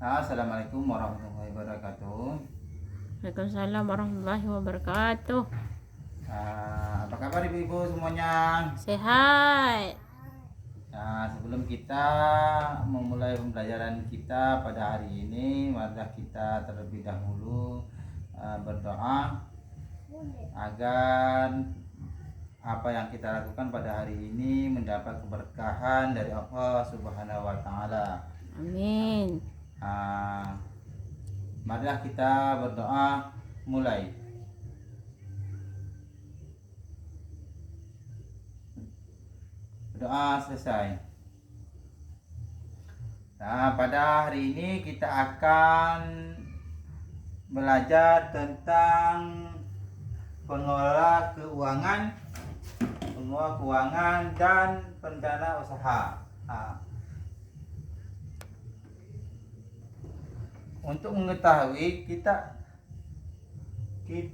Assalamualaikum warahmatullahi wabarakatuh. Waalaikumsalam warahmatullahi wabarakatuh. Apa kabar ibu-ibu semuanya? Sehat. Sebelum kita memulai pembelajaran kita pada hari ini, marilah kita terlebih dahulu berdoa agar apa yang kita lakukan pada hari ini mendapat keberkahan dari Allah Subhanahu wa taala. Amin. Marilah kita berdoa mulai. Doa selesai. Pada hari ini kita akan belajar tentang pengelola keuangan dan perencana usaha. Untuk mengetahui kita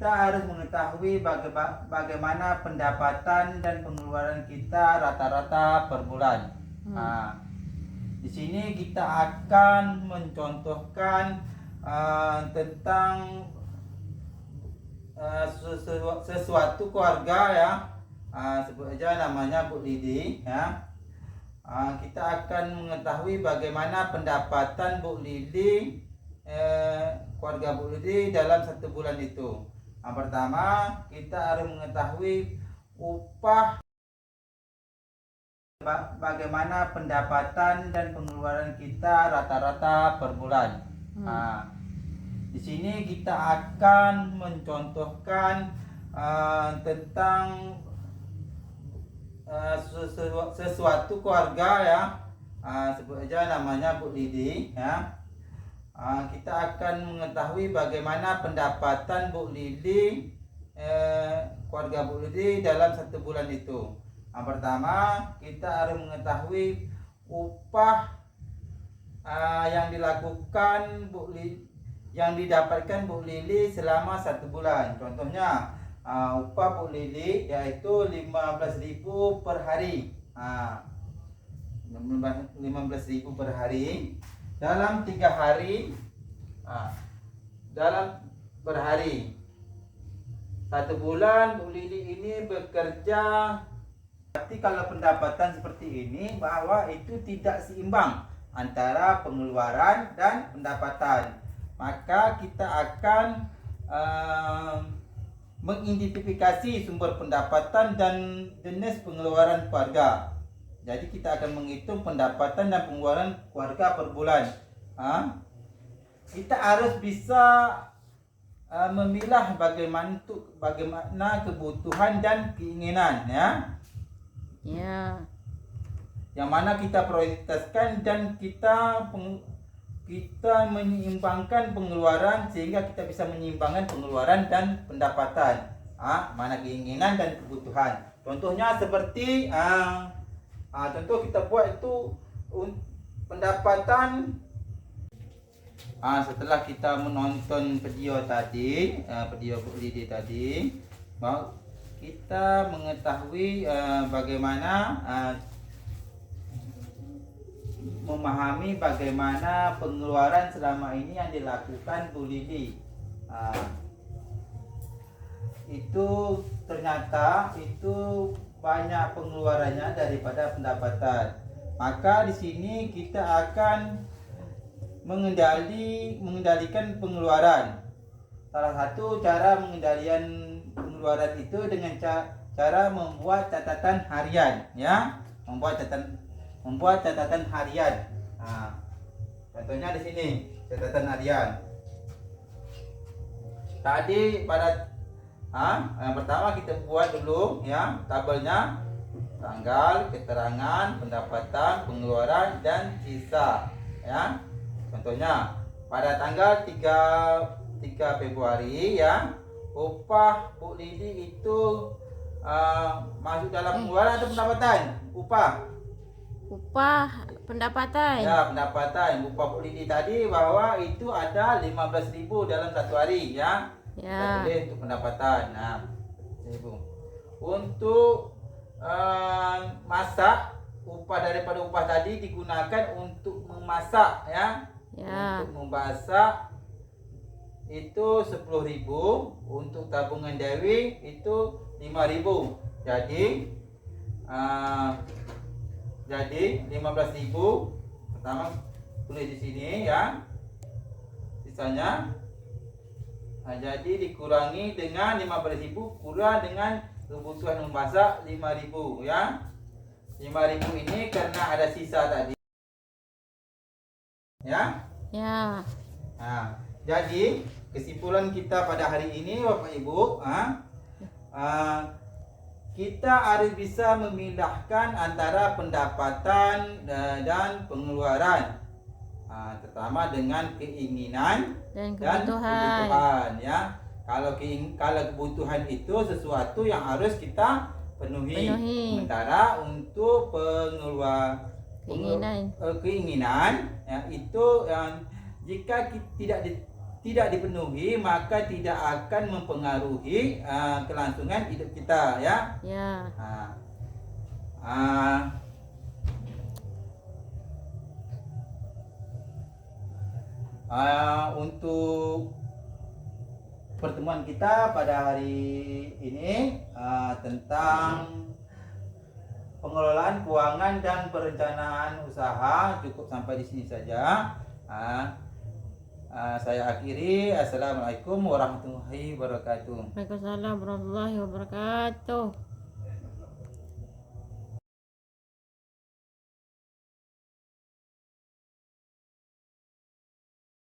harus mengetahui bagaimana pendapatan dan pengeluaran kita rata-rata per bulan. Di sini kita akan mencontohkan tentang sesuatu keluarga ya, sebut aja namanya Bu Lidi ya. Kita akan mengetahui bagaimana pendapatan Bu Lidi, keluarga Bu Lidi dalam satu bulan itu. Yang pertama kita harus mengetahui upah, bagaimana pendapatan dan pengeluaran kita rata-rata per bulan. Di sini kita akan mencontohkan tentang sesuatu keluarga ya, sebut aja namanya Bu Lidi ya. Kita akan mengetahui bagaimana pendapatan Bu Lidi, keluarga Bu Lidi dalam satu bulan itu. Yang pertama kita harus mengetahui upah yang dilakukan yang didapatkan Bu Lili selama satu bulan. Contohnya upah Bu Lili yaitu 15.000 per hari. 15.000 per hari dalam 3 hari. Per hari. Satu bulan Bu Lili ini bekerja. Berarti kalau pendapatan seperti ini bahwa itu tidak seimbang antara pengeluaran dan pendapatan, maka kita akan mengidentifikasi sumber pendapatan dan jenis pengeluaran keluarga. Jadi kita akan menghitung pendapatan dan pengeluaran keluarga per bulan. Kita harus bisa memilah bagaimana kebutuhan dan keinginan ya. Yang mana kita prioritaskan dan kita menyeimbangkan pengeluaran sehingga kita bisa menyeimbangkan pengeluaran dan pendapatan. Mana keinginan dan kebutuhan. Contohnya seperti contoh kita buat itu pendapatan. Setelah kita menonton video tadi, video Bu Lidi tadi, kita mengetahui bagaimana memahami bagaimana pengeluaran selama ini yang dilakukan Bu Lili. Itu ternyata itu banyak pengeluarannya daripada pendapatan. Maka di sini kita akan mengendalikan pengeluaran. Salah satu cara mengendalikan pengeluaran itu dengan cara membuat catatan harian ya, membuat catatan harian. Contohnya di sini catatan harian. Tadi pada yang pertama kita buat dulu ya tabelnya, tanggal, keterangan, pendapatan, pengeluaran dan sisa ya. Contohnya pada tanggal 3 Februari ya, upah Bu Lidi itu masuk dalam pengeluaran atau pendapatan? Upah pendapatan. Ya, pendapatan. Upah Bu Lidi tadi bahwa itu ada 15.000 dalam satu hari ya. Ya. Boleh untuk pendapatan. Untuk masak, upah daripada upah tadi digunakan untuk memasak ya. Ya. Untuk membasah itu 10.000, untuk tabungan Dewi itu 5.000. Jadi 15.000 pertama tulis di sini ya. Sisanya jadi dikurangi dengan 15.000 kurang dengan kebutuhan memasak 5.000 ya. 5.000 ini karena ada sisa tadi. Ya. Ya. Nah, jadi kesimpulan kita pada hari ini Bapak Ibu, kita harus bisa memindahkan antara pendapatan dan pengeluaran, terutama dengan keinginan Dan dan kebutuhan. kebutuhan ya. Kalau kebutuhan itu sesuatu yang harus kita penuhi. Sementara untuk keinginan ya, itu jika tidak dipenuhi maka tidak akan mempengaruhi kelangsungan hidup kita ya. Ya. Untuk pertemuan kita pada hari ini tentang pengelolaan keuangan dan perencanaan usaha cukup sampai di sini saja. Saya akhiri. Assalamualaikum warahmatullahi wabarakatuh. Waalaikumsalam warahmatullahi wabarakatuh.